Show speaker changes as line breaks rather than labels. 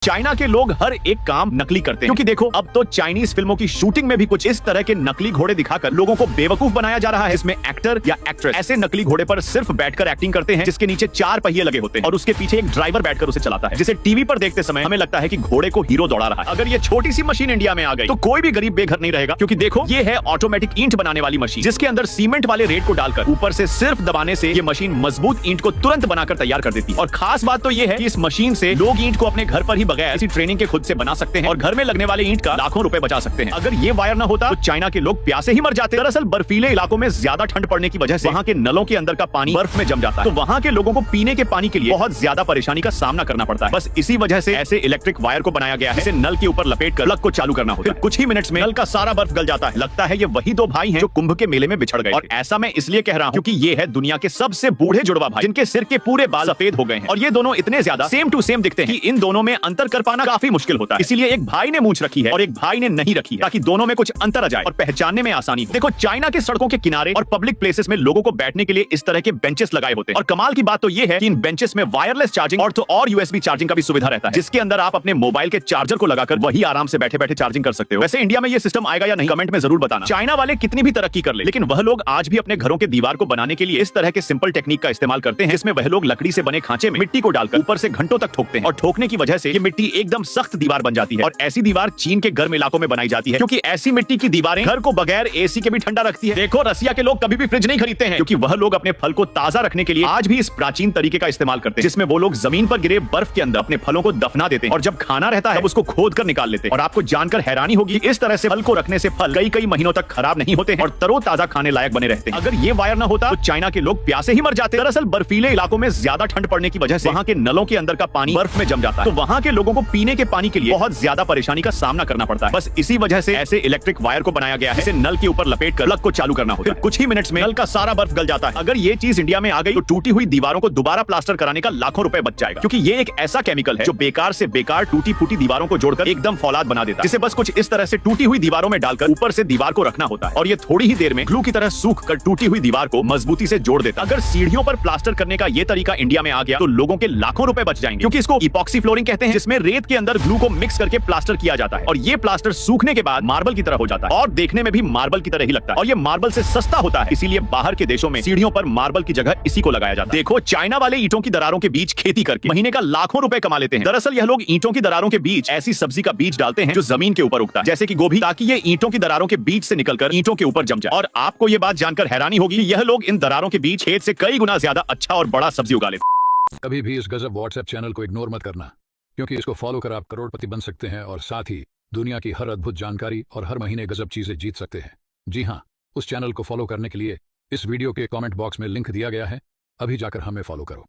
China के लोग हर एक काम नकली करते हैं क्योंकि देखो अब तो चाइनीज फिल्मों की शूटिंग में भी कुछ इस तरह के नकली घोड़े दिखाकर लोगों को बेवकूफ बनाया जा रहा है। इसमें एक्टर या एक्ट्रेस ऐसे नकली घोड़े पर सिर्फ बैठकर एक्टिंग करते हैं जिसके नीचे 4 पहिए लगे होते हैं और उसके पीछे एक ड्राइवर बैठकर उसे चलाता है, जिसे टीवी पर देखते समय हमें लगता है कि घोड़े को हीरो दौड़ा रहा है। अगर ये छोटी सी मशीन इंडिया में आ गई तो कोई भी गरीब बेघर नहीं रहेगा, क्योंकि देखो ये है ऑटोमेटिक ईंट बनाने वाली मशीन, जिसके अंदर सीमेंट वाले रेत को डालकर ऊपर से सिर्फ दबाने से ये मशीन मजबूत ईंट को तुरंत बनाकर तैयार कर देती है। और खास बात तो ये है कि इस मशीन से लोग ईंट को अपने घर पर ही बगैर किसी ट्रेनिंग के खुद से बना सकते हैं और घर में लगने वाले ईंट का लाखों रुपए बचा सकते हैं। अगर ये वायर न होता तो चाइना के लोग प्यासे ही मर जाते। दरअसल बर्फीले इलाकों में ज्यादा ठंड पड़ने की वजह से वहाँ के नलों के अंदर का पानी बर्फ में जम जाता है, तो वहाँ के लोगों को पीने के पानी के लिए बहुत ज्यादा परेशानी का सामना करना पड़ता है। बस इसी वजह से ऐसे इलेक्ट्रिक वायर को बनाया गया है, इसे नल के ऊपर लपेट कर प्लग को चालू करना होता है। कुछ ही मिनट्स में नल का सारा बर्फ गल जाता है। लगता है ये वही 2 भाई हैं जो कुंभ के मेले में बिछड़ गए। और ऐसा मैं इसलिए कह रहा हूँ क्योंकि ये है दुनिया के सबसे बूढ़े जुड़वा भाई, जिनके सिर के पूरे बाल सफेद हो गए हैं और ये दोनों इतने ज्यादा सेम टू सेम दिखते हैं कि इन दोनों में अंतर कर पाना काफी मुश्किल होता है। इसीलिए एक भाई ने मूंछ रखी है और एक भाई ने नहीं रखी है, ताकि दोनों में कुछ अंतर आ जाए और पहचानने में आसानी हो। देखो चाइना के सड़कों के किनारे और पब्लिक प्लेसेस में लोगों को बैठने के लिए इस तरह के बेंचेस लगाए होते हैं। और कमाल की बात तो ये है कि इन बेंचेस में वायरलेस चार्जिंग और यूएसबी चार्जिंग का भी सुविधा रहता है, जिसके अंदर आप अपने मोबाइल के चार्जर को लगाकर वही आराम से बैठे बैठे चार्जिंग कर सकते हो। वैसे इंडिया में ये सिस्टम आएगा या नहीं, कमेंट में जरूर बताना। चाइना वाले कितनी भी तरक्की कर ले, लेकिन वह लोग आज भी अपने घरों के दीवार को बनाने के लिए इस तरह के सिंपल टेक्निक का इस्तेमाल करते हैं, जिसमें वह लोग लकड़ी से बने खांचे में मिट्टी को डालकर ऊपर से घंटों तक ठोकते हैं और ठोकने की वजह से ये मिट्टी एकदम सख्त दीवार बन जाती है। और ऐसी दीवार चीन के गर्म इलाकों में बनाई जाती है, क्योंकि ऐसी मिट्टी की दीवारें घर को बगैर एसी के भी ठंडा रखती है। देखो रसिया के लोग कभी भी फ्रिज नहीं खरीदते हैं, क्योंकि वह लोग अपने फल को ताजा रखने के लिए आज भी इस प्राचीन तरीके का इस्तेमाल करते हैं, जिसमें वो लोग जमीन पर गिरे बर्फ के अंदर अपने फलों को दफना देते हैं और जब खाना रहता है तब उसको खोद कर निकाल लेते हैं। और आपको जानकर हैरानी होगी, इस तरह से फल को रखने से फल कई कई महीनों तक खराब नहीं होते हैं और तरोताजा खाने लायक बने रहते हैं। अगर ये वायर न होता तो चाइना के लोग प्यासे ही मर जाते। दरअसल बर्फीले इलाकों में ज्यादा ठंड पड़ने की वजह से वहाँ के नलों के अंदर का पानी बर्फ में जम जाता है, तो वहाँ के लोगों को पीने के पानी के लिए बहुत ज्यादा परेशानी का सामना करना पड़ता है। बस इसी वजह से ऐसे इलेक्ट्रिक वायर को बनाया गया है, इसे नल के ऊपर लपेट कर प्लग को चालू करना होता है। कुछ ही मिनट्स में नल का सारा बर्फ गल जाता है। अगर ये चीज इंडिया में आ गई तो टूटी हुई दीवारों को दोबारा प्लास्टर कराने का लाखों रुपए बच जाएगा, क्योंकि ये एक ऐसा केमिकल है जो बेकार से बेकार टूटी फूटी दीवारों को जोड़कर एकदम फौलाद बना देता है, जिसे बस कुछ इस तरह से टूटी हुई दीवारों में डालकर ऊपर से दीवार को रखना होता है और ये थोड़ी ही देर में ग्लू की तरह सूख कर टूटी हुई दीवार को मजबूती से जोड़ देता है। अगर सीढ़ियों पर प्लास्टर करने का ये तरीका इंडिया में आ गया तो लोगों के लाखों रुपए बच जाएंगे, क्योंकि इसको इपॉक्सी फ्लोरिंग कहते हैं, जिसमें रेत के अंदर ग्लू को मिक्स करके प्लास्टर किया जाता है और ये प्लास्टर सूखने के बाद मार्बल की तरह हो जाता है और देखने में भी मार्बल की तरह ही लगता है और ये मार्बल से सस्ता होता है। इसीलिए बाहर के देशों में सीढ़ियों पर मार्बल की जगह इसी को लगाया जाता है। देखो चाइना वाले ईंटों की दरारों के बीच खेती करके महीने का लाखों रुपए कमा लेते हैं। दरअसल यह लोग ईंटों की दरारों के बीच ऐसी सब्जी का बीज डालते हैं जो जमीन के ऊपर उगता है, जैसे कि गोभी, ताकि ये ईंटों की दरारों के बीच से निकलकर ईंटों के ऊपर जम जाए। और आपको ये बात जानकर हैरानी होगी, यह लोग इन दरारों के बीच खेत से कई गुना ज्यादा अच्छा और बड़ा सब्जी उगा लेते हैं।
कभी भी इस गजब व्हाट्सएप चैनल को इग्नोर मत करना, क्योंकि इसको फॉलो कर आप करोड़पति बन सकते हैं और साथ ही दुनिया की हर अद्भुत जानकारी और हर महीने गजब चीजें जीत सकते हैं। जी हाँ, उस चैनल को फॉलो करने के लिए इस वीडियो के कमेंट बॉक्स में लिंक दिया गया है, अभी जाकर हमें फॉलो करो।